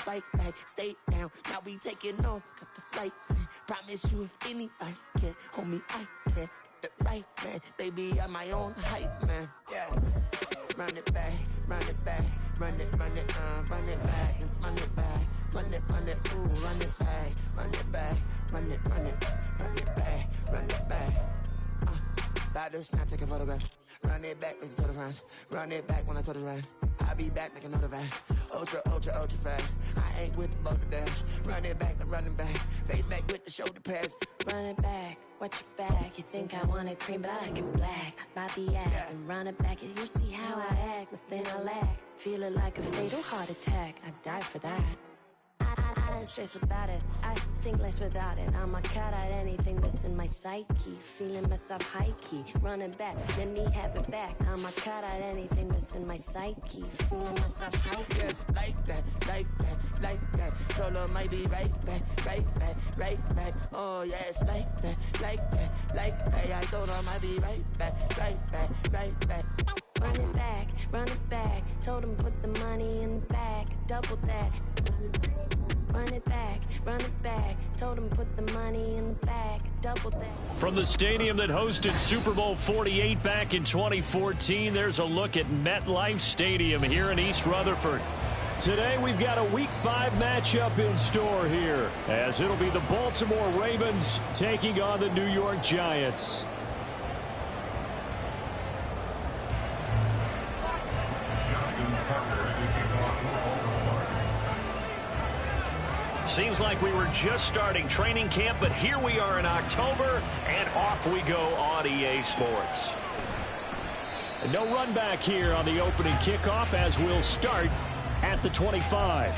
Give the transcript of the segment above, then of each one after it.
fight back, stay down. Now we taking on, got the flight plan. Promise you if anybody can, homie, I can. Get the right man, baby, I'm my own hype man. Yeah. Run it back, run it back, run it back, run it back, run it back, ooh, run it back, run it back, run it back, run it back. About to snap, take a photograph. Run it back, make it to the friends. Run it back when I told it right. I'll be back, make another back. Ultra, ultra, ultra fast. I ain't with the boat to dash. Run it back, I'm running back. Face back with the shoulder pads. Run it back, watch your back. You think I want it cream, but I like it black. Body act, yeah. And run it back. You see how I act, nothing I lack. Feeling like a fatal heart attack. I'd die for that. I don't stress about it, I think less without it. I'ma cut out anything that's in my psyche. Feeling myself high-key, running back, let me have it back. I'ma cut out anything that's in my psyche. Feeling myself high-key. Yes, like that, like that, like that. Told her might be right back, right back, right back. Oh yes, like that, like that, like that. I told her might be right back, right back, right back. Run it back, run it back. Told him put the money in the bag, double that. Run it back, run it back. Told him put the money in the bag, double that. From the stadium that hosted Super Bowl 48 back in 2014, there's a look at MetLife Stadium here in East Rutherford. Today we've got a Week 5 matchup in store here, as it'll be the Baltimore Ravens taking on the New York Giants. Seems like we were just starting training camp, but here we are in October, and off we go on EA Sports. And no run back here on the opening kickoff, as we'll start at the 25.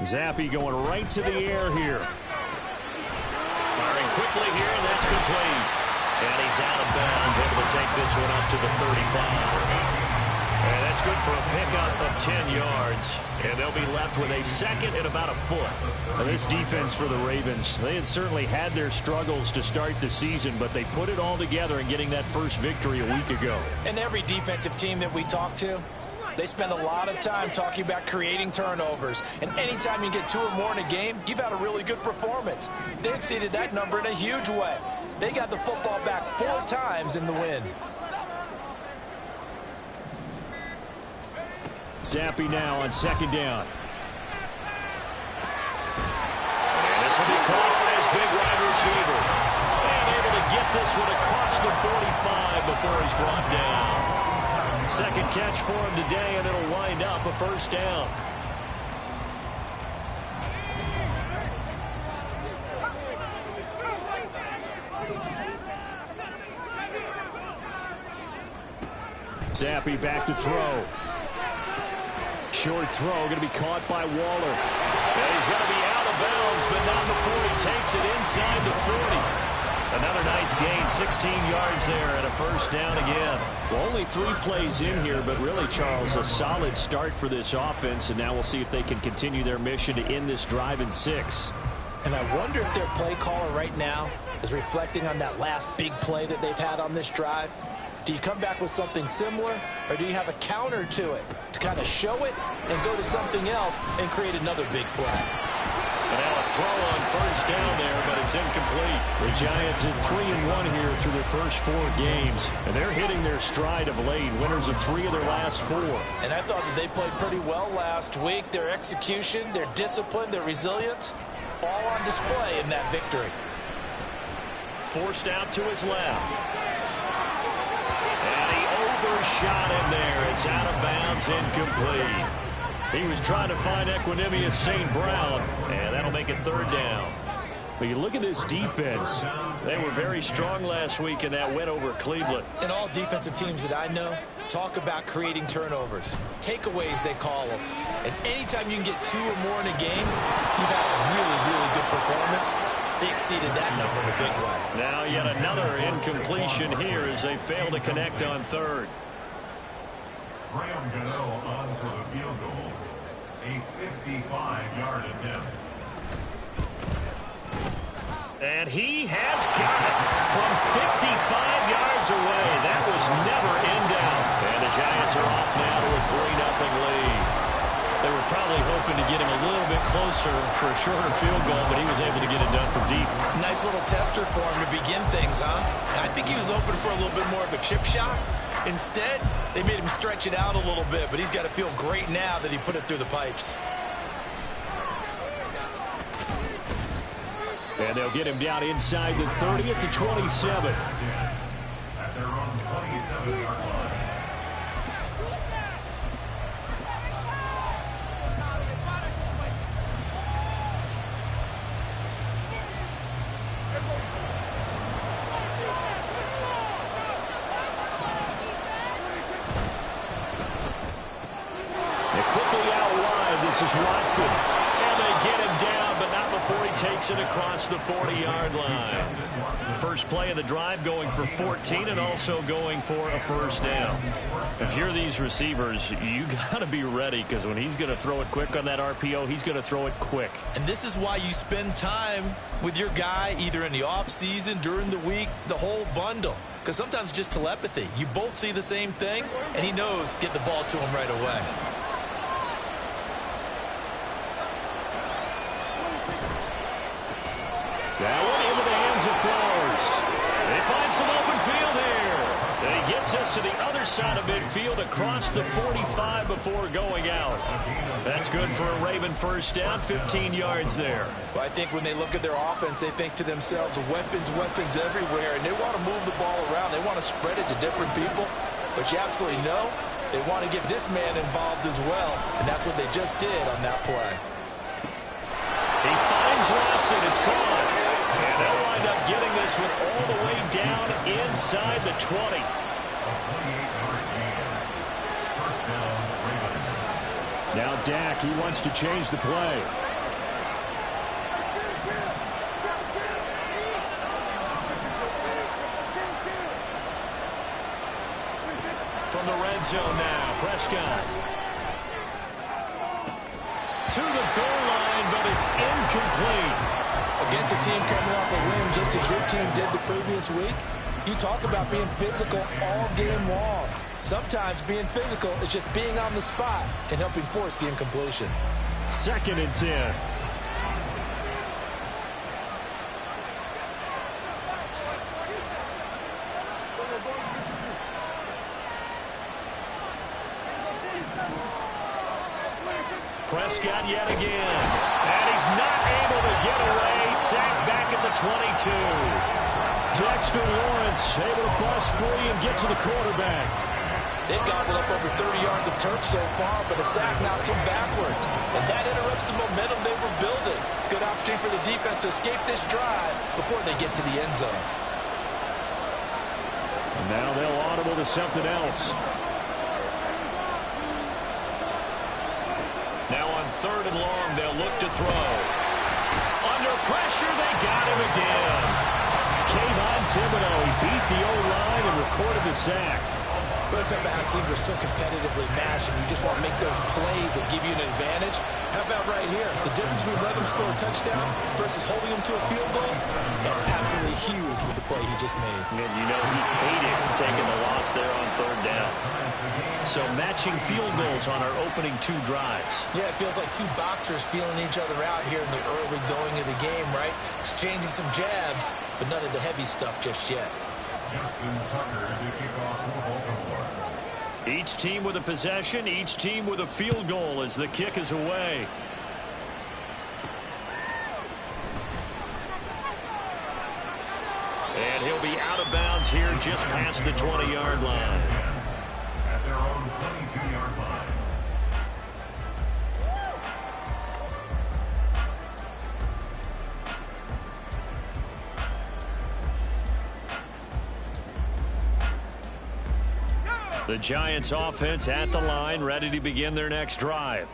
Zappy going right to the air here. Firing quickly here, and that's complete. And he's out of bounds, able to take this one up to the 35. And that's good for a pickup of 10 yards. And they'll be left with a second and about a foot. Now, this defense for the Ravens, they had certainly had their struggles to start the season, but they put it all together in getting that first victory a week ago. And every defensive team that we talk to, they spend a lot of time talking about creating turnovers. And anytime you get 2 or more in a game, you've had a really good performance. They exceeded that number in a huge way. They got the football back 4 times in the win. Zappy now on second down. And this will be caught on his big wide receiver. And able to get this one across the 45 before he's brought down. Second catch for him today, and it'll wind up a first down. Zappy back to throw. Short throw, going to be caught by Waller. And he's going to be out of bounds, but not before he takes it inside the 40. Another nice gain, 16 yards there, and a first down again. Well, only 3 plays in here, but really, Charles, a solid start for this offense, and now we'll see if they can continue their mission to end this drive in 6. And I wonder if their play caller right now is reflecting on that last big play that they've had on this drive. Do you come back with something similar, or do you have a counter to it to kind of show it and go to something else and create another big play? And now a throw on first down there, but it's incomplete. The Giants at 3-1 here through their first 4 games, and they're hitting their stride of late, winners of 3 of their last 4. And I thought that they played pretty well last week. Their execution, their discipline, their resilience, all on display in that victory. Forced out to his left. And he overshot him there. It's out of bounds, incomplete. He was trying to find Equanimous St. Brown, and that'll make it 3rd down. But you look at this defense. They were very strong last week in that win over Cleveland. And all defensive teams that I know talk about creating turnovers. Takeaways, they call them. And anytime you can get 2 or more in a game, you've had a really, really good performance. They exceeded that number in a big way. Now yet another incompletion here as they fail to connect on third. Graham Gano on for the field goal. A 55-yard attempt. And he has got it from 55 yards away. That was never in doubt. And the Giants are off now to a 3-0 lead. They were probably hoping to get him a little bit closer for a shorter field goal, but he was able to get it done from deep. Nice little tester for him to begin things, huh? I think he was open for a little bit more of a chip shot. Instead, they made him stretch it out a little bit, but he's got to feel great now that he put it through the pipes. And they'll get him down inside the 30 at the 27. At their own 27-yard line. This is Watson. And they get him down, but not before he takes it across the 40-yard line. First play of the drive going for 14 and also going for a first down. If you're these receivers, you got to be ready because when he's going to throw it quick on that RPO, he's going to throw it quick. And this is why you spend time with your guy either in the offseason, during the week, the whole bundle. Because sometimes just telepathy. You both see the same thing, and he knows get the ball to him right away. That one into the hands of Flowers. They find some open field here. And he gets us to the other side of midfield across the 45 before going out. That's good for a Raven first down, 15 yards there. Well, I think when they look at their offense, they think to themselves, weapons, weapons everywhere, and they want to move the ball around. They want to spread it to different people. But you absolutely know they want to get this man involved as well, and that's what they just did on that play. He finds Watson. It's caught. And they'll wind up getting this one all the way down inside the 20. Now Dak, he wants to change the play. From the red zone now, Prescott. To the goal line, but it's incomplete. Against a team coming off a win just as your team did the previous week, you talk about being physical all game long. Sometimes being physical is just being on the spot and helping force the incompletion. 2nd and 10. Prescott yet again. And he's not able to get away. Sacked back at the 22. Dexter Lawrence able to bust free and get to the quarterback. They've gobbled up over 30 yards of turf so far, but a sack knocks them backwards. And that interrupts the momentum they were building. Good opportunity for the defense to escape this drive before they get to the end zone. And now they'll audible to something else. Now on 3rd and long, they'll look to throw. Under pressure, they got him again. Kayvon Thibodeau, he beat the O-line and recorded the sack. But it's about how teams are so competitively matched, and you just want to make those plays that give you an advantage. How about right here? The difference between letting him score a touchdown versus holding him to a field goal, that's absolutely huge with the play he just made. And you know he hated taking the loss there on 3rd down. So matching field goals on our opening 2 drives. Yeah, it feels like 2 boxers feeling each other out here in the early going of the game, right? Exchanging some jabs, but none of the heavy stuff just yet. Justin Tucker to kick off for Baltimore. Each team with a possession, each team with a field goal as the kick is away. And he'll be out of bounds here just past the 20-yard line. At their own 22-yard line. The Giants offense at the line, ready to begin their next drive.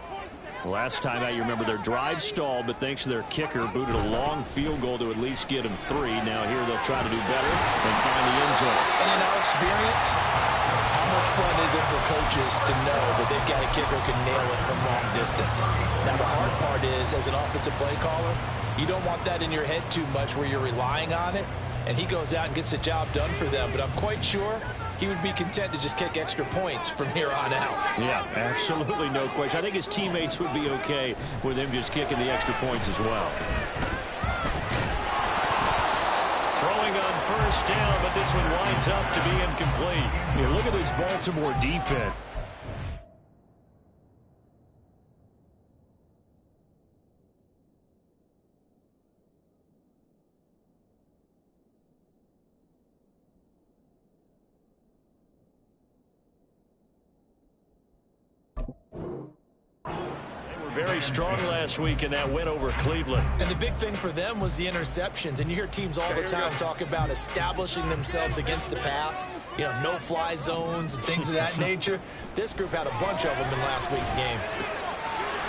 Last time out, you remember their drive stalled, but thanks to their kicker, booted a long field goal to at least get them 3. Now here they'll try to do better and find the end zone. And in our experience, how much fun is it for coaches to know that they've got a kicker who can nail it from long distance? Now the hard part is, as an offensive play caller, you don't want that in your head too much where you're relying on it, and he goes out and gets the job done for them. But I'm quite sure he would be content to just kick extra points from here on out. Yeah, absolutely no question. I think his teammates would be okay with him just kicking the extra points as well. Throwing on first down, but this one winds up to be incomplete. Yeah, look at this Baltimore defense. Very strong last week in that win over Cleveland. And the big thing for them was the interceptions. And you hear teams all the time talk about establishing themselves against the pass, you know, no-fly zones and things of that nature. This group had a bunch of them in last week's game.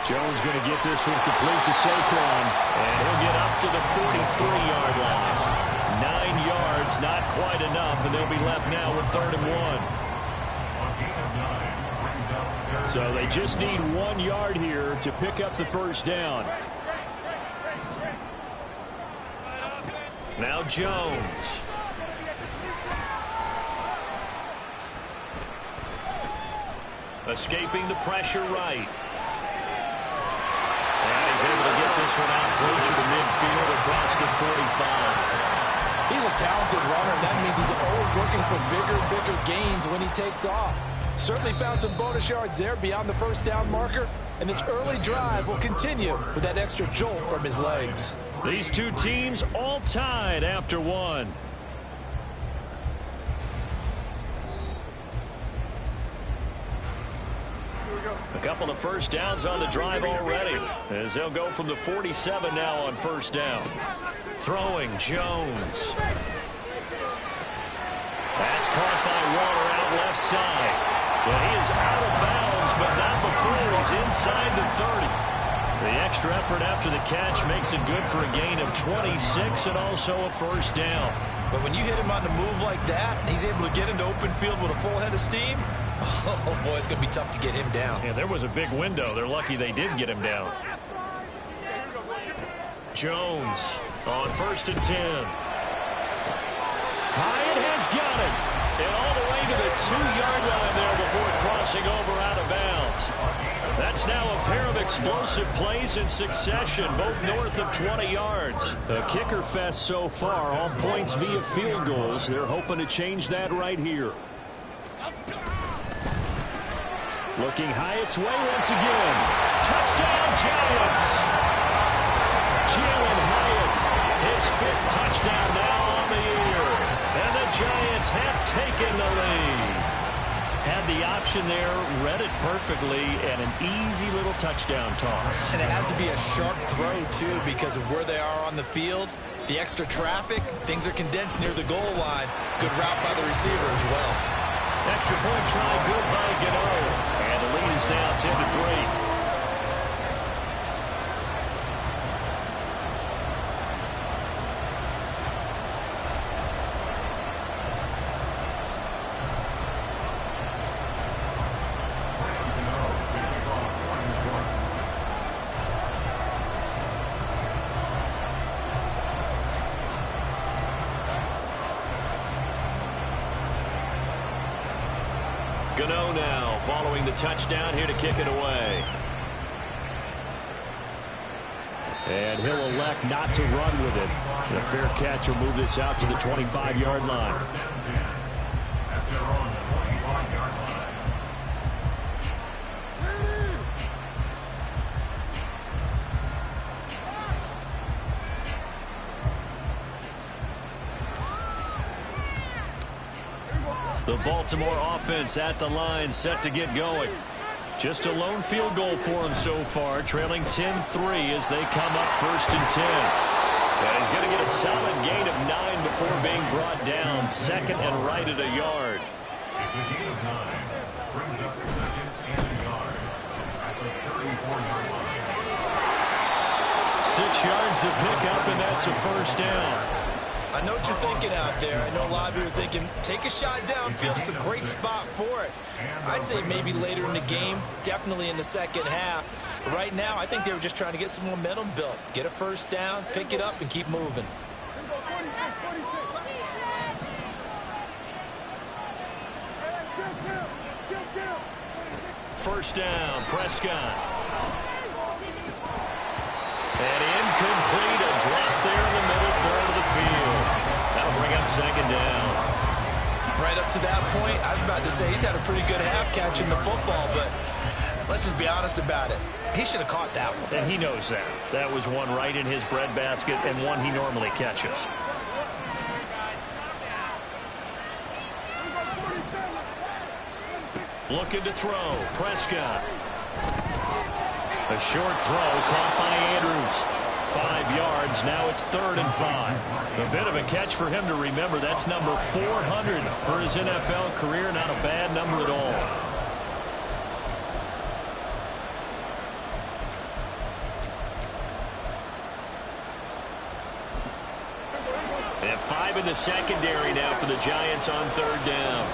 Jones going to get this one complete to Saquon, and he'll get up to the 43-yard line. 9 yards, not quite enough, and they'll be left now with 3rd and 1. So they just need 1 yard here to pick up the first down. Now Jones. Escaping the pressure right. And he's able to get this one out closer to midfield across the 45. He's a talented runner, and that means he's always looking for bigger and bigger gains when he takes off. Certainly found some bonus yards there beyond the first down marker, and this early drive will continue with that extra jolt from his legs. These two teams all tied after 1. A couple of first downs on the drive already, as they'll go from the 47 now on first down. Throwing Jones. That's caught by Waller out left side. Well, he is out of bounds, but not before he's inside the 30. The extra effort after the catch makes it good for a gain of 26 and also a first down. But when you hit him on the move like that, and he's able to get into open field with a full head of steam, oh, boy, it's going to be tough to get him down. Yeah, there was a big window. They're lucky they did get him down. Jones on 1st and 10. Hyatt has got it. And all the way to the 2-yard line there before crossing over out of bounds. That's now a pair of explosive plays in succession, both north of 20 yards. A kicker fest so far, all points via field goals. They're hoping to change that right here. Looking Hyatt's way once again. Touchdown, Giants! Jalen Hyatt, his 5th touchdown now on the year. And the Giants have taken the lead. Had the option there, read it perfectly, and an easy little touchdown toss. And it has to be a sharp throw, too, because of where they are on the field. The extra traffic, things are condensed near the goal line. Good route by the receiver as well. Extra point try, good by Gano. And the lead is now 10-3. Gano now following the touchdown here to kick it away. And he'll elect not to run with it. The fair catch will move this out to the 25-yard line. The Baltimore offense at the line, set to get going. Just a lone field goal for him so far, trailing 10-3 as they come up 1st and 10. And he's going to get a solid gain of 9 before being brought down, 2nd and right at a yard. It's a gain of 9. Brings up second and a yard at the 34-yard line. 6 yards to pick up, and that's a first down. I know what you're thinking out there. I know a lot of you are thinking, take a shot downfield. It's a great spot for it. I'd say maybe later in the game, definitely in the second half. But right now, I think they were just trying to get some momentum built. Get a first down, pick it up, and keep moving. First down, Prescott. And incomplete, a drop there in the middle third of the field. That'll bring up second down. Right up to that point, I was about to say he's had a pretty good half catching the football, but let's just be honest about it. He should have caught that one. And he knows that. That was one right in his breadbasket and one he normally catches. Looking to throw, Prescott. A short throw caught by Andrews. 5 yards, now it's 3rd and 5. A bit of a catch for him to remember. That's number 400 for his NFL career. Not a bad number at all. And 5 in the secondary now for the Giants on 3rd down.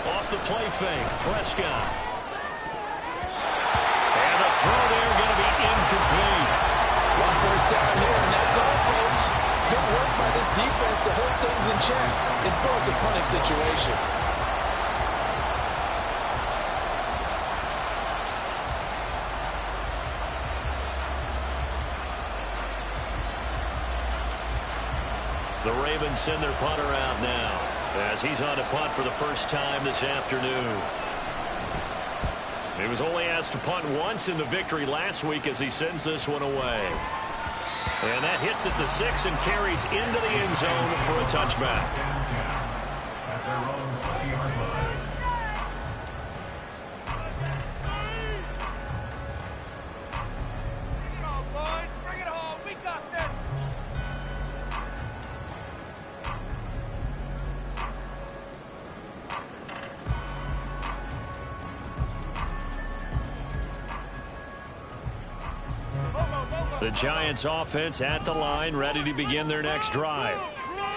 Off the play fake, Prescott. And the throw there going to be incomplete. One first down here, and that's all, folks. Good work by this defense to hold things in check and force a punting situation. The Ravens send their punter out now as he's on to punt for the first time this afternoon. He was only asked to punt once in the victory last week as he sends this one away. And that hits at the 6 and carries into the end zone for a touchback. At their own 20-yard line. Bring it on, boys. Bring it home. We got this. The Giants offense at the line, ready to begin their next drive.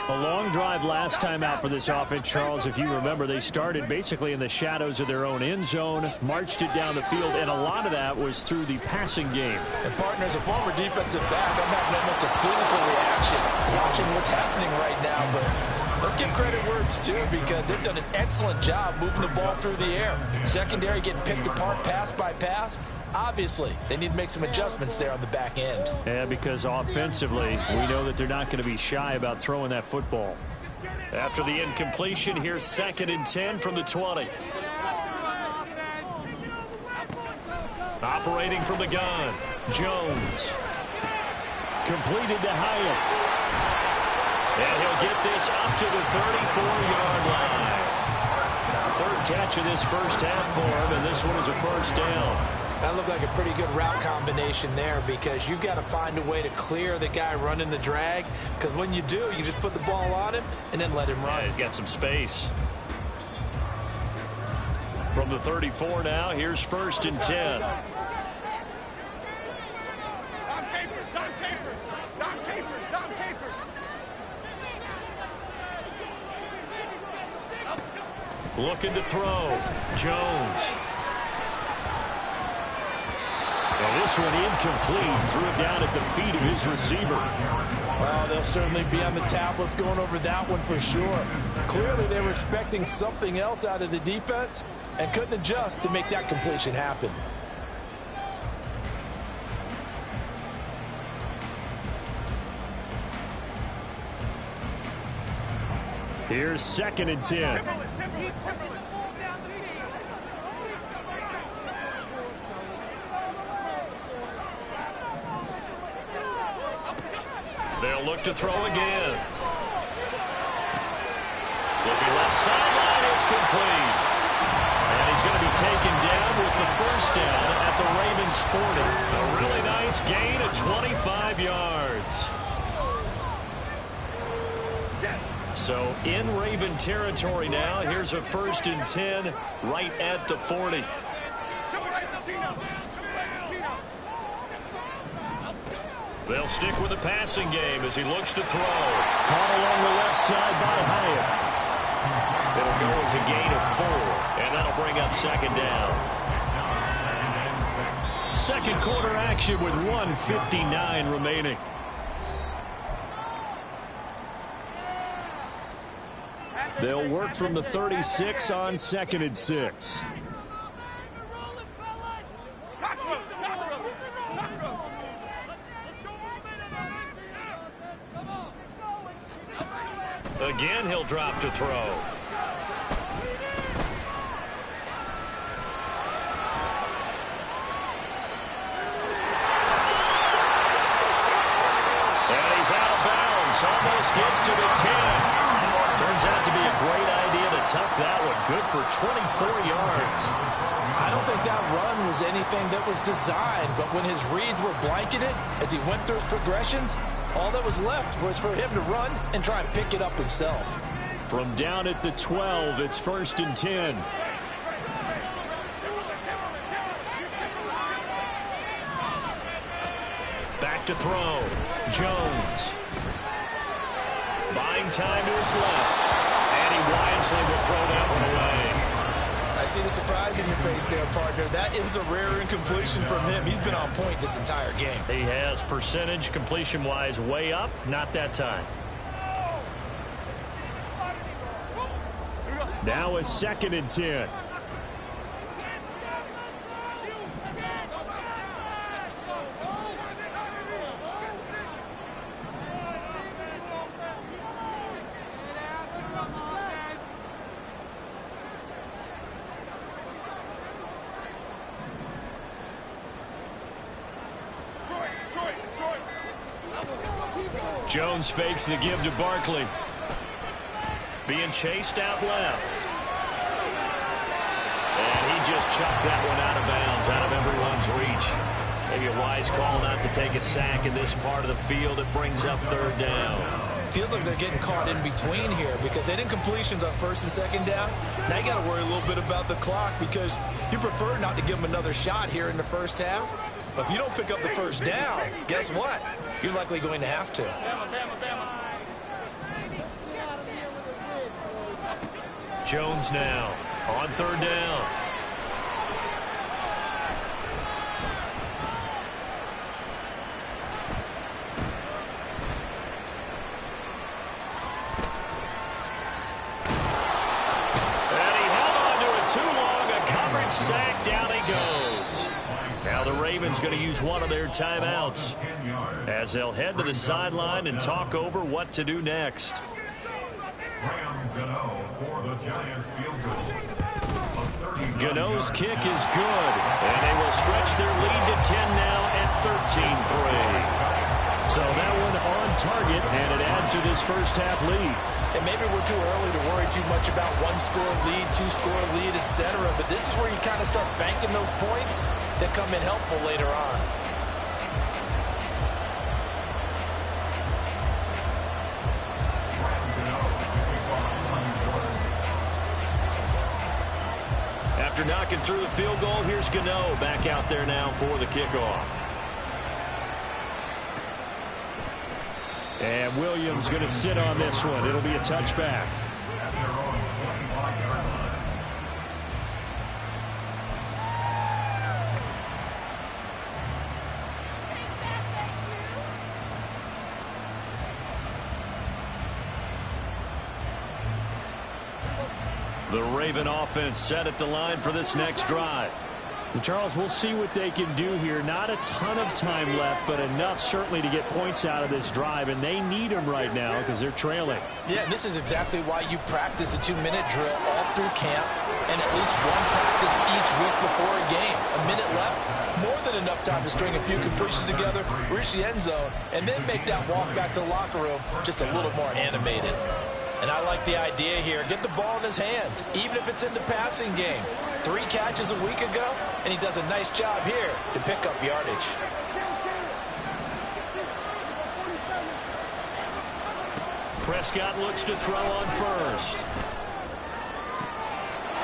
A long drive last time out for this offense, Charles. If you remember, they started basically in the shadows of their own end zone, marched it down the field, and a lot of that was through the passing game. And partner, as a former defensive back, I'm having almost a physical reaction watching what's happening right now. But let's give credit where it's due, because they've done an excellent job moving the ball through the air. Secondary getting picked apart pass by pass. Obviously, they need to make some adjustments there on the back end. Yeah, because offensively, we know that they're not going to be shy about throwing that football. After the incompletion, here's 2nd and 10 from the 20. Operating from the gun, Jones. Completed to Hyatt. And he'll get this up to the 34-yard line. 3rd catch of this first half for him, and this one is a first down. That looked like a pretty good route combination there, because you've got to find a way to clear the guy running the drag, because when you do, you just put the ball on him and then let him run. Yeah, he's got some space. From the 34 now, here's 1st and 10. Looking to throw, Jones. And this one incomplete. Threw it down at the feet of his receiver. Well, they'll certainly be on the tablets going over that one for sure. Clearly, they were expecting something else out of the defense and couldn't adjust to make that completion happen. Here's 2nd and 10. They'll look to throw again. Looking left sideline, it's complete. And he's going to be taken down with the first down at the Ravens 40. A really nice gain of 25 yards. So in Raven territory now. Here's a 1st and 10 right at the 40. They'll stick with the passing game as he looks to throw. Caught along the left side by Hyatt. It'll go as a gain of 4, and that'll bring up 2nd down. Second quarter action with 1:59 remaining. They'll work from the 36 on 2nd and 6. Again, he'll drop to throw. And he's out of bounds. Almost gets to the 10. Turns out to be a great idea to tuck that one. Good for 24 yards. I don't think that run was anything that was designed, but when his reads were blanketed as he went through his progressions, all that was left was for him to run and try and pick it up himself. From down at the 12, it's 1st and 10. Back to throw. Jones. Buying time to his left. And he wisely will throw that one away. I see the surprise in your face there, partner. That is a rare incompletion from him. He's been on point this entire game. He has percentage completion-wise way up. Not that time. Now a 2nd and 10. Jones fakes the give to Barkley. Being chased out left. And he just chucked that one out of bounds, out of everyone's reach. Maybe a wise call not to take a sack in this part of the field. It brings up 3rd down. Feels like they're getting caught in between here because they didn't completions on 1st and 2nd down. Now you got to worry a little bit about the clock because you prefer not to give them another shot here in the 1st half. But if you don't pick up the 1st down, guess what? You're likely going to have to. Jones now on 3rd down. And he held on to it too long. A coverage sack. Down he goes. Now the Ravens going to use one of their timeouts as they'll head to the sideline and talk over what to do next. Gano's kick is good, and they will stretch their lead to 10 now at 13-3. So that one on target, and it adds to this 1st half lead. And maybe we're too early to worry too much about 1-score lead, 2-score lead, etc. But this is where you kind of start banking those points that come in helpful later on. After knocking through the field goal, here's Gano back out there now for the kickoff. And Williams going to sit on this one. It'll be a touchback. The Raven offense set at the line for this next drive. And Charles, we'll see what they can do here. Not a ton of time left, but enough certainly to get points out of this drive, and they need them right now because they're trailing. Yeah, this is exactly why you practice a 2-minute drill all through camp and at least one practice each week before a game. A minute left, more than enough time to string a few completions together, reach the end zone, and then make that walk back to the locker room just a little more animated. And I like the idea here. Get the ball in his hands, even if it's in the passing game. 3 catches a week ago, and he does a nice job here to pick up yardage. Prescott looks to throw on first.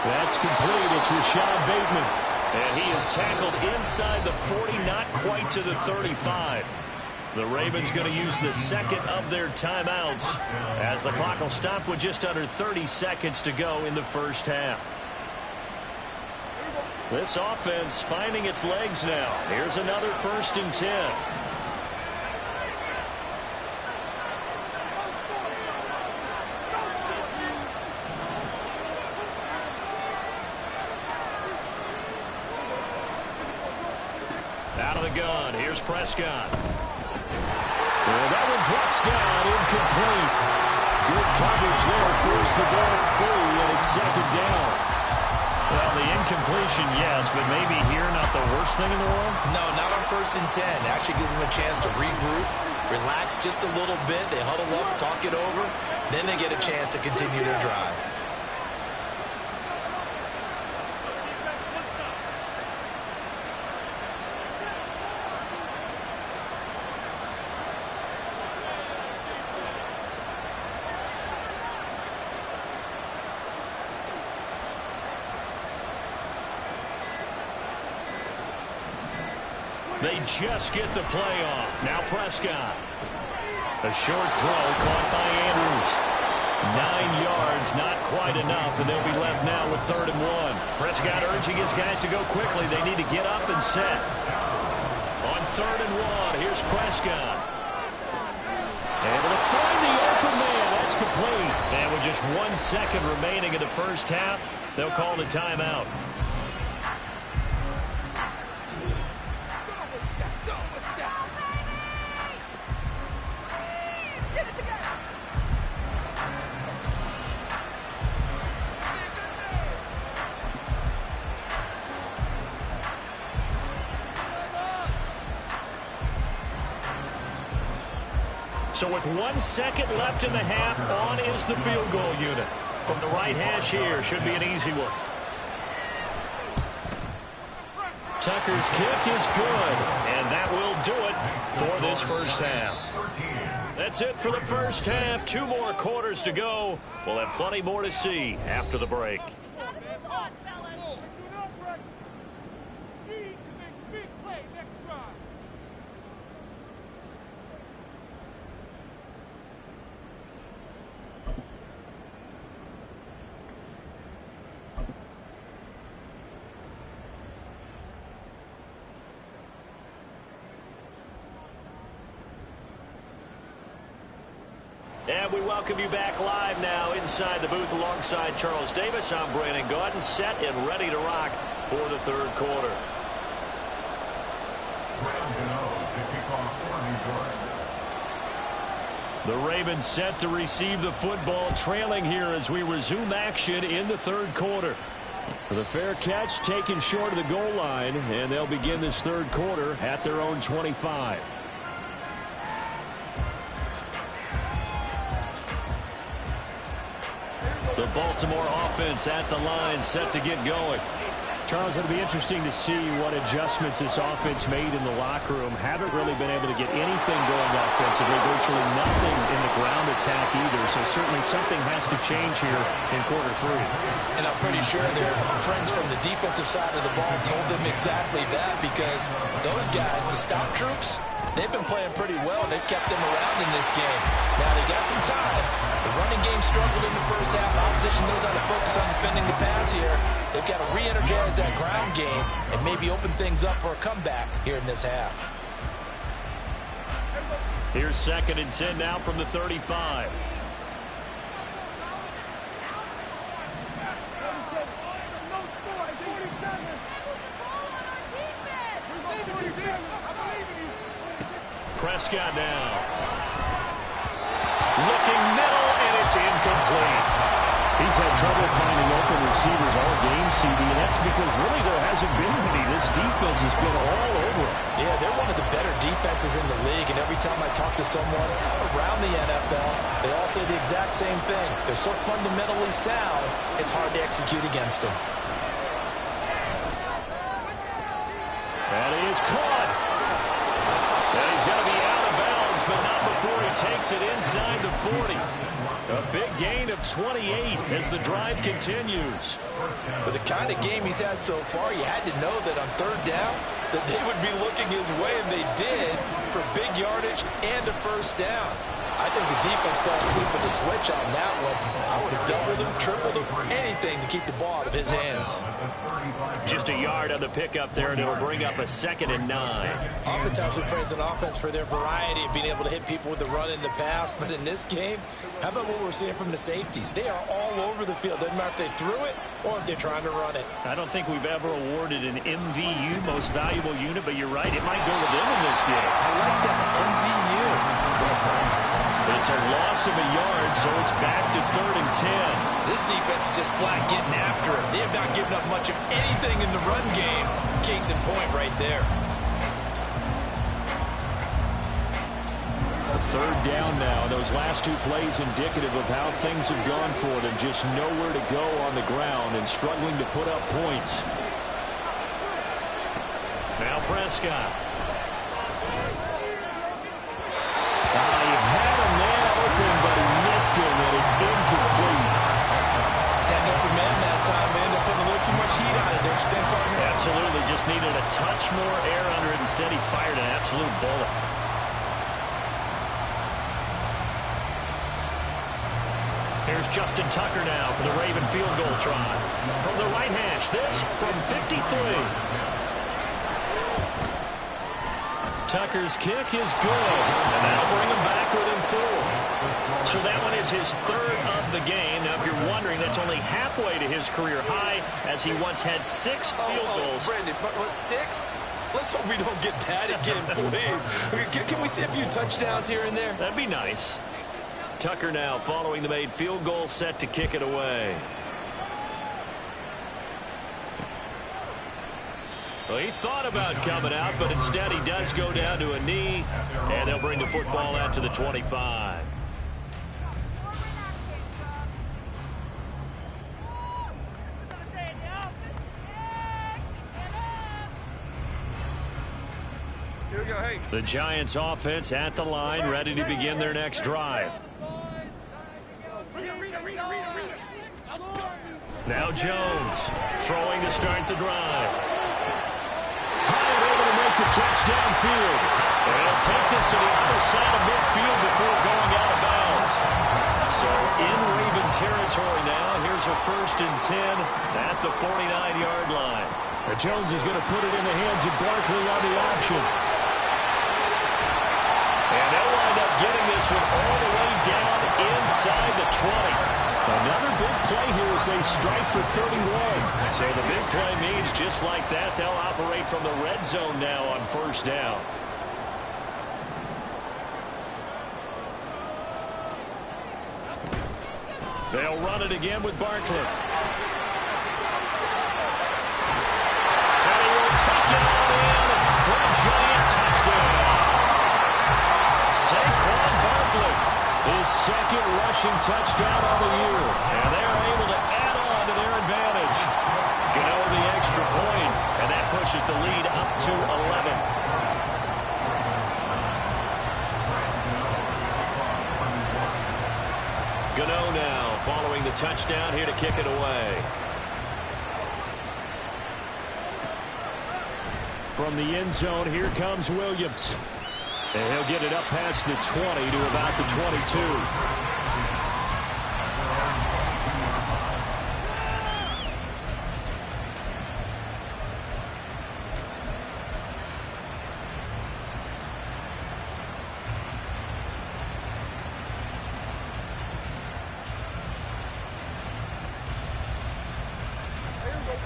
That's complete. It's Rashad Bateman. And he is tackled inside the 40, not quite to the 35. The Ravens going to use the second of their timeouts as the clock will stop with just under 30 seconds to go in the first half. This offense finding its legs now. Here's another 1st and 10. Out of the gun. Here's Prescott. Well, that one drops down, incomplete. Good coverage there, forced the ball free, and it's 2nd down. Well, the incompletion, yes, but maybe here not the worst thing in the world? No, not on 1st and 10. Actually gives them a chance to regroup, relax just a little bit. They huddle up, talk it over, then they get a chance to continue their drive. They just get the play off. Now Prescott. A short throw caught by Andrews. 9 yards, not quite enough, and they'll be left now with 3rd and 1. Prescott urging his guys to go quickly. They need to get up and set. On 3rd and 1, here's Prescott. Able to find the open man. That's complete. And with just 1 second remaining in the first half, they'll call the timeout. So with 1 second left in the half, on is the field goal unit. From the right hash here, should be an easy one. Tucker's kick is good, and that will do it for this first half. That's it for the first half. 2 more quarters to go. We'll have plenty more to see after the break. And we welcome you back live now inside the booth alongside Charles Davis. I'm Brandon Gaudin, set and ready to rock for the 3rd quarter. The Ravens set to receive the football, trailing here as we resume action in the 3rd quarter. The fair catch taken short of the goal line, and they'll begin this 3rd quarter at their own 25. The Baltimore offense at the line, set to get going. Charles, it'll be interesting to see what adjustments this offense made in the locker room. Haven't really been able to get anything going offensively. Virtually nothing in the ground attack either. So certainly something has to change here in quarter 3. And I'm pretty sure their friends from the defensive side of the ball told them exactly that, because those guys, the stop troops, they've been playing pretty well. They've kept them around in this game. Now they got some time. The running game struggled in the first half. Opposition knows how to focus on defending the pass here. They've got to re-energize that ground game and maybe open things up for a comeback here in this half. Here's 2nd and 10 now from the 35. Prescott now. Looking middle, and it's incomplete. He's had trouble finding open receivers all game, CD, and that's because really there hasn't been any. This defense has been all over him. Yeah, they're one of the better defenses in the league, and every time I talk to someone around the NFL, they all say the exact same thing. They're so fundamentally sound, it's hard to execute against them. That is caught. And he's going to be out of bounds, but not before he takes it inside the 40. A big gain of 28 as the drive continues. With the kind of game he's had so far, you had to know that on third down that they would be looking his way, and they did, for big yardage and a first down. I think the defense fell asleep with the switch on that one. I would have doubled him, tripled him, anything to keep the ball out of his hands. Just a yard on the pickup there, and it'll bring up a 2nd and 9. Oftentimes we praise an offense for their variety of being able to hit people with the run in the pass, but in this game, how about what we're seeing from the safeties? They are all over the field. Doesn't matter if they threw it or if they're trying to run it. I don't think we've ever awarded an MVU, most valuable unit, but you're right, it might go to them in this game. I like that, MVU. Well done. It's a loss of a yard, so it's back to 3rd and 10. This defense is just flat getting after it. They have not given up much of anything in the run game. Case in point right there. A 3rd down now. Those last 2 plays indicative of how things have gone for them. Just nowhere to go on the ground and struggling to put up points. Now Prescott. He had a man open, but he missed him, and it's incomplete. That open man that time, man, they put a little too much heat on it, don't you think, partner? Absolutely. Just needed a touch more air under it. Instead, he fired an absolute bullet. Here's Justin Tucker now for the Raven field goal try. From the right hash, this from 53. Tucker's kick is good, and that'll bring him back within 4. So that one is his 3rd of the game. Now, if you're wondering, that's only halfway to his career high, as he once had 6 field goals. Brendan, but 6? Let's hope we don't get that again, please. Can we see a few touchdowns here and there? That'd be nice. Tucker now following the made field goal, set to kick it away. Well, he thought about coming out, but instead he does go down to a knee, and they'll bring the football out to the 25. The Giants offense at the line, ready to begin their next drive. Now Jones throwing to start the drive. Hyatt able to make the catch downfield. And he'll take this to the other side of midfield before going out of bounds. So in Raven territory now. Here's a 1st and 10 at the 49-yard line. Jones is going to put it in the hands of Barkley on the option. And they'll wind up getting this one all the way down inside the 20. Another big play here as they strike for 31. So the big play means just like that, they'll operate from the red zone now on 1st down. They'll run it again with Barkley. And he will take it all in for a giant touchdown. Saquon Barkley, his 2nd rushing touchdown of the year. And they're able to add on to their advantage. Gano the extra point, and that pushes the lead up to 11. Gano now following the touchdown here to kick it away. From the end zone, here comes Williams. And he'll get it up past the 20 to about the 22.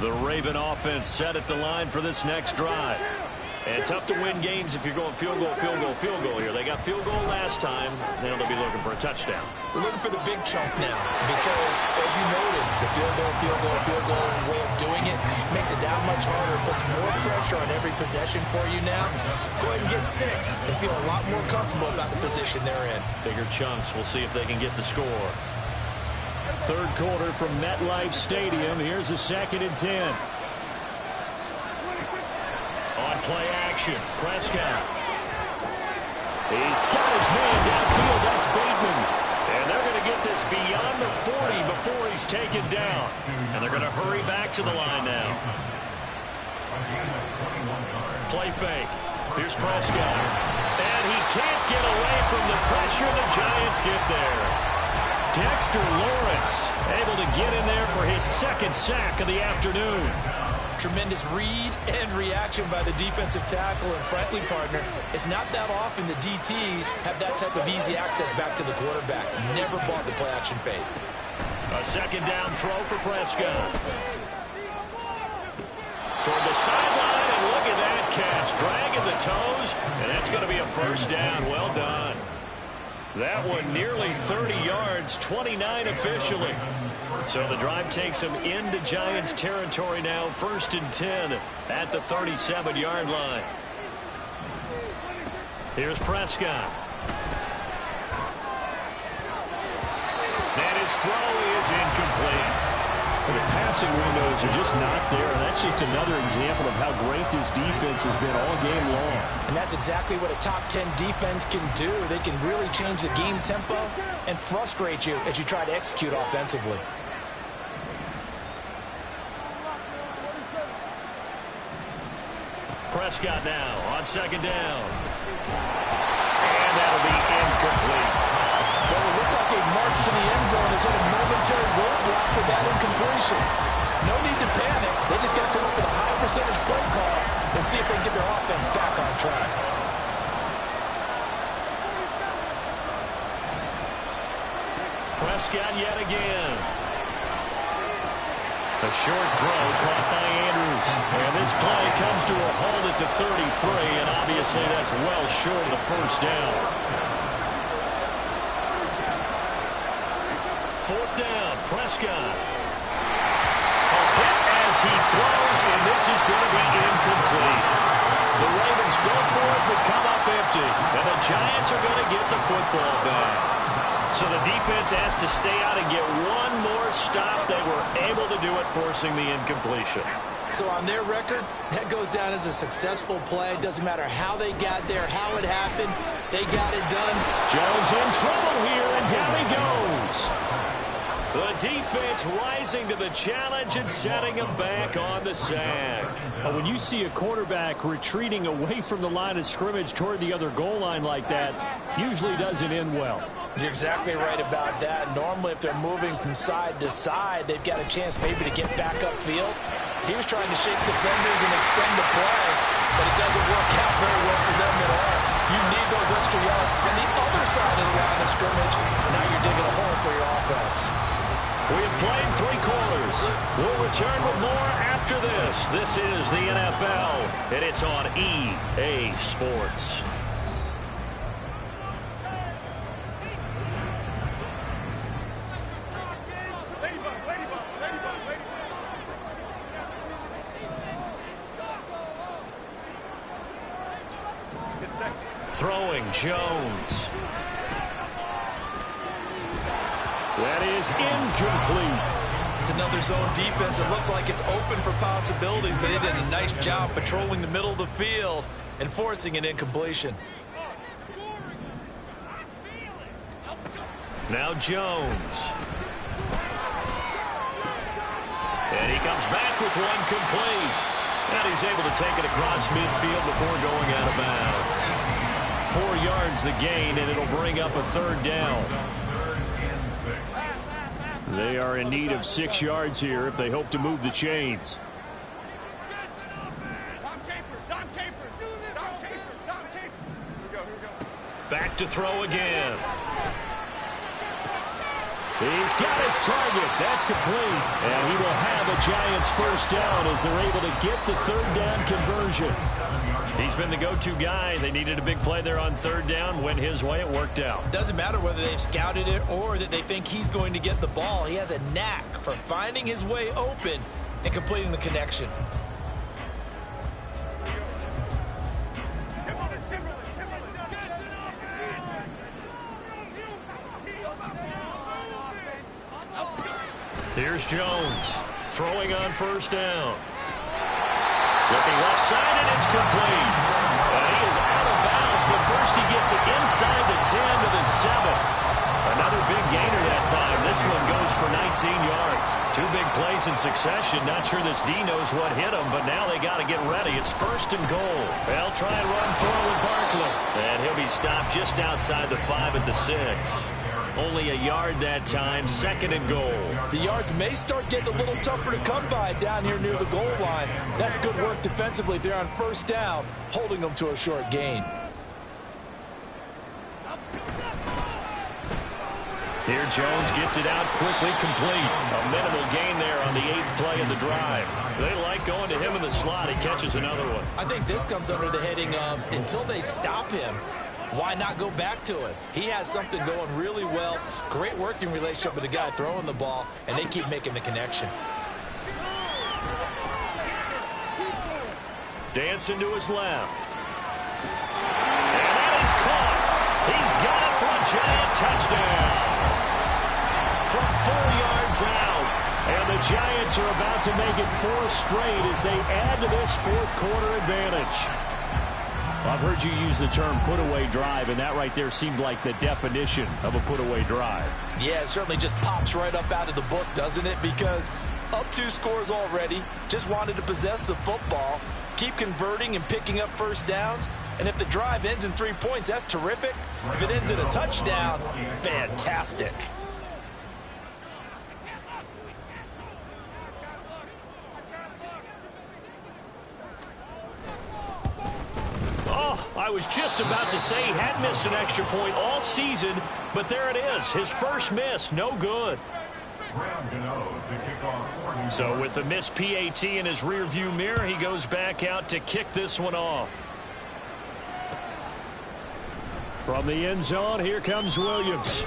The Raven offense set at the line for this next drive. And tough to win games if you're going field goal, field goal, field goal here. They got field goal last time. Now they'll be looking for a touchdown. We're looking for the big chunk now because, as you noted, the field goal way of doing it makes it that much harder. It puts more pressure on every possession for you now. Go ahead and get 6 and feel a lot more comfortable about the position they're in. Bigger chunks. We'll see if they can get the score. 3rd quarter from MetLife Stadium. Here's a 2nd and 10. On play action, Prescott. He's got his man downfield. That's Bateman. And they're going to get this beyond the 40 before he's taken down. And they're going to hurry back to the line now. Play fake. Here's Prescott. And he can't get away from the pressure. The Giants get there. Dexter Lawrence able to get in there for his second sack of the afternoon. Tremendous read and reaction by the defensive tackle. And frankly, partner, it's not that often the DTs have that type of easy access back to the quarterback. Never bought the play action fade. A second down throw for Prescott. Toward the sideline, and look at that catch. Dragging the toes, and that's going to be a first down. Well done. That one nearly 30 yards, 29 officially. So the drive takes him into Giants territory now, 1st and 10 at the 37-yard line. Here's Prescott. And his throw is incomplete. The passing windows are just not there, and that's just another example of how great this defense has been all game long. And that's exactly what a top 10 defense can do. They can really change the game tempo and frustrate you as you try to execute offensively. Prescott now on second down. And that'll be incomplete. Well, it looked like a march to the end zone has hit a momentary roadblock with that incompletion. No need to panic. They just got to come up with a high percentage play call and see if they can get their offense back on track. Prescott yet again. A short throw caught by Andrews. And this play comes to a halt at the 33, and obviously that's well short of the first down. 4th down, Prescott. A hit as he throws, and this is going to be incomplete. The Ravens go for it, but come up empty. And the Giants are going to get the football back. So the defense has to stay out and get one more stop. They were able to do it, forcing the incompletion. So on their record, that goes down as a successful play. Doesn't matter how they got there, how it happened. They got it done. Jones in trouble here, and down he goes. The defense rising to the challenge and setting him back on the sack. When you see a quarterback retreating away from the line of scrimmage toward the other goal line like that, usually doesn't end well. You're exactly right about that. Normally, if they're moving from side to side, they've got a chance maybe to get back upfield. He was trying to shake defenders and extend the play, but it doesn't work out very well for them at all. You need those extra yards on the other side of the line of scrimmage. Now you're digging a hole for your offense. We have played 3 quarters. We'll return with more after this. This is the NFL, and it's on EA Sports. Throwing Jones. That is incomplete. It's another zone defense. It looks like it's open for possibilities, but they did a nice job patrolling the middle of the field and forcing an incompletion. Now Jones. And he comes back with one complete. And he's able to take it across midfield before going out of bounds. 4 yards the gain, and it'll bring up a 3rd down. They are in need of 6 yards here if they hope to move the chains. Back to throw again. He's got his target. That's complete. And he will have a Giants first down as they're able to get the 3rd down conversion. He's been the go-to guy. They needed a big play there on 3rd down. Went his way. It worked out. Doesn't matter whether they've scouted it or that they think he's going to get the ball. He has a knack for finding his way open and completing the connection. Here's Jones throwing on 1st down. Looking left side, and it's complete. And he is out of bounds, but first First, he gets it inside the 10 to the 7. Another big gainer that time. This one goes for 19 yards. Two big plays in succession. Not sure this D knows what hit him, but now they got to get ready. It's first and goal. They'll try and run for it with Barkley. And he'll be stopped just outside the 5 at the 6. Only a yard that time, second and goal. The yards may start getting a little tougher to come by down here near the goal line. That's good work defensively there on first down, holding them to a short gain. Here Jones gets it out quickly, complete. A minimal gain there on the 8th play of the drive. They like going to him in the slot. He catches another one. I think this comes under the heading of until they stop him, why not go back to it? He has something going really well. Great working relationship with the guy throwing the ball, and they keep making the connection. Dancing to his left. And that is caught. He's got it for a giant touchdown. From 4 yards out. And the Giants are about to make it 4 straight as they add to this fourth quarter advantage. I've heard you use the term put-away drive, and that right there seemed like the definition of a put-away drive. Yeah, it certainly just pops right up out of the book, doesn't it? Because up 2 scores already, just wanted to possess the football, keep converting and picking up first downs. And if the drive ends in 3 points, that's terrific. If it ends in a touchdown, fantastic. I was just about to say he had missed an extra point all season, but there it is. His first miss, no good. So with the missed PAT in his rearview mirror, he goes back out to kick this one off. From the end zone, here comes Williams.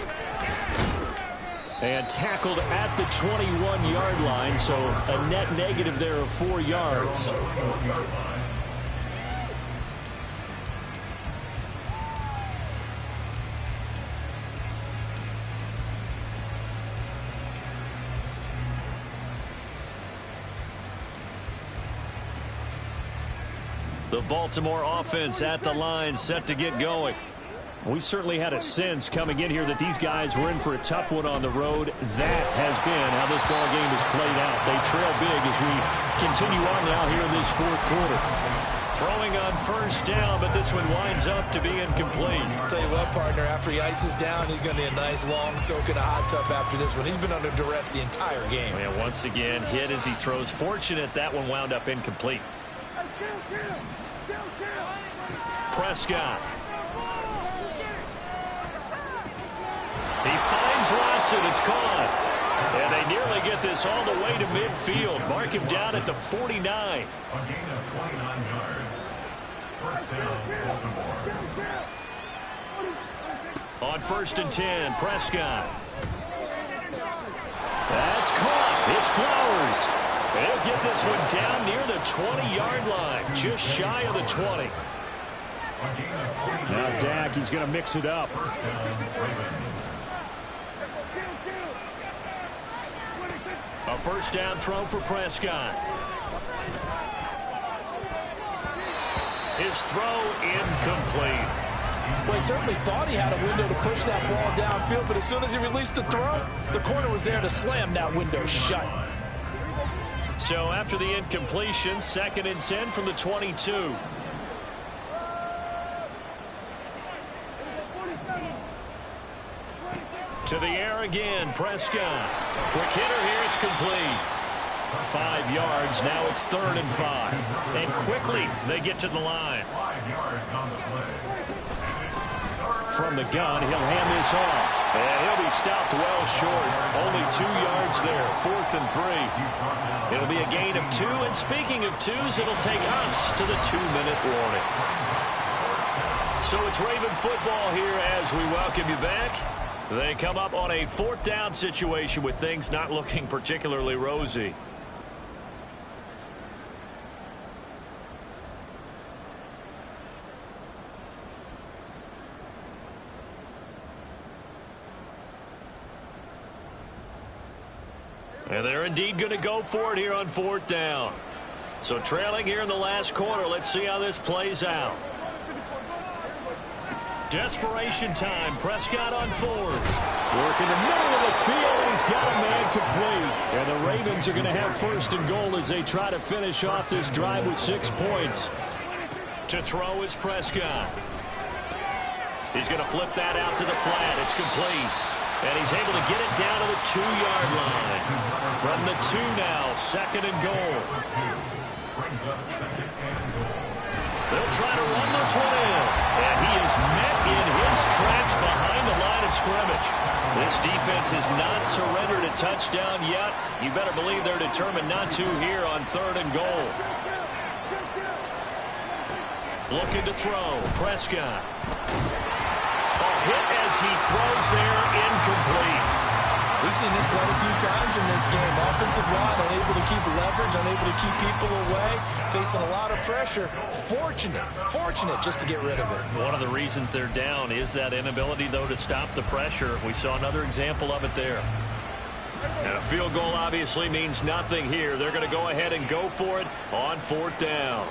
And tackled at the 21-yard line, so a net negative there of 4 yards. The Baltimore offense at the line, set to get going. We certainly had a sense coming in here that these guys were in for a tough one on the road. That has been how this ball game has played out. They trail big as we continue on now here in this fourth quarter. Throwing on first down, but this one winds up to be incomplete. I'll tell you what, partner, after he ices down, he's going to be a nice long soak in a hot tub after this one. He's been under duress the entire game. And once again, hit as he throws. Fortunate that one wound up incomplete. Prescott. He finds Watson. It's caught. And they nearly get this all the way to midfield. Mark him down at the 49. A gain of 29 yards. First down, Baltimore. On first and 10, Prescott. That's caught. It's Flowers. They'll get this one down near the 20-yard line, just shy of the 20. Now Dak, he's going to mix it up. A first down throw for Prescott. His throw incomplete. Well, he certainly thought he had a window to push that ball downfield, but as soon as he released the throw, the corner was there to slam that window shut. So after the incompletion, 2nd and 10 from the 22. To the air again, Prescott. Quick hitter here, it's complete. 5 yards, now it's 3rd and 5. And quickly, they get to the line. 5 yards on the play. From the gun, he'll hand this off. And he'll be stopped well short. Only 2 yards there, 4th and 3. It'll be a gain of 2, and speaking of 2s, it'll take us to the 2-minute warning. So it's Raven football here as we welcome you back. They come up on a 4th down situation with things not looking particularly rosy. And they're indeed going to go for it here on 4th down. So trailing here in the last quarter, let's see how this plays out. Desperation time. Prescott on fourth. Working the middle of the field, and he's got a man complete. And the Ravens are going to have first and goal as they try to finish off this drive with 6 points. To throw is Prescott. He's going to flip that out to the flat. It's complete. And he's able to get it down to the 2-yard line. From the 2 now, second and goal. They'll try to run this one in. And he is met in his tracks behind the line of scrimmage. This defense has not surrendered a touchdown yet. You better believe they're determined not to here on third and goal. Looking to throw. Prescott. Hit as he throws there, incomplete. We've seen this quite a few times in this game. Offensive line unable to keep leverage, unable to keep people away, facing a lot of pressure. Fortunate just to get rid of it. One of the reasons they're down is that inability, though, to stop the pressure. We saw another example of it there. And a field goal obviously means nothing here. They're going to go ahead and go for it on fourth down.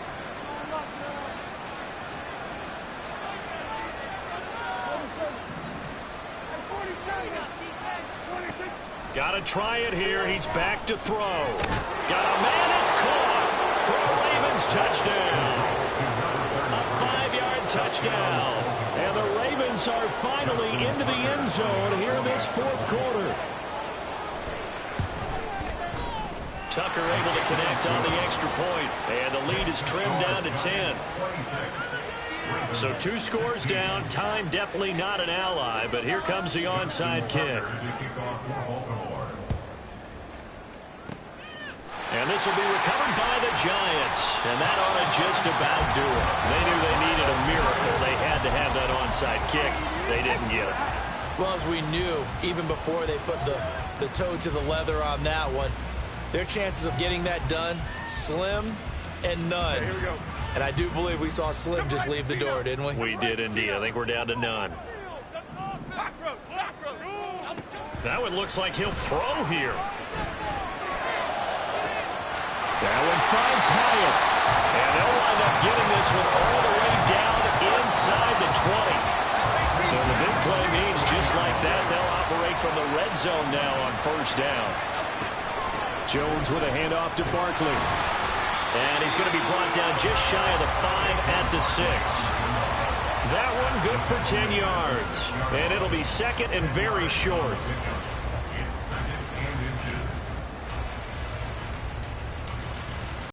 Got to try it here. He's back to throw. Got a man. It's caught for a Ravens touchdown. A 5-yard touchdown. And the Ravens are finally into the end zone here in this fourth quarter. Tucker able to connect on the extra point. And the lead is trimmed down to 10. So 2 scores down. Time definitely not an ally, but here comes the onside kick. And this will be recovered by the Giants. And that ought to just about do it. They knew they needed a miracle. They had to have that onside kick. They didn't get it. Well, as we knew, even before they put the toe to the leather on that one, their chances of getting that done, slim and none. Here we go. And I do believe we saw Slim just leave the door, didn't we? We did indeed. I think we're down to none. That one looks like he'll throw here. That one finds Hyatt. And they'll wind up getting this one all the way down inside the 20. So the big play means just like that, they'll operate from the red zone now on first down. Jones with a handoff to Barkley. And he's going to be brought down just shy of the 5 at the 6. That one good for 10 yards. And it'll be second and very short.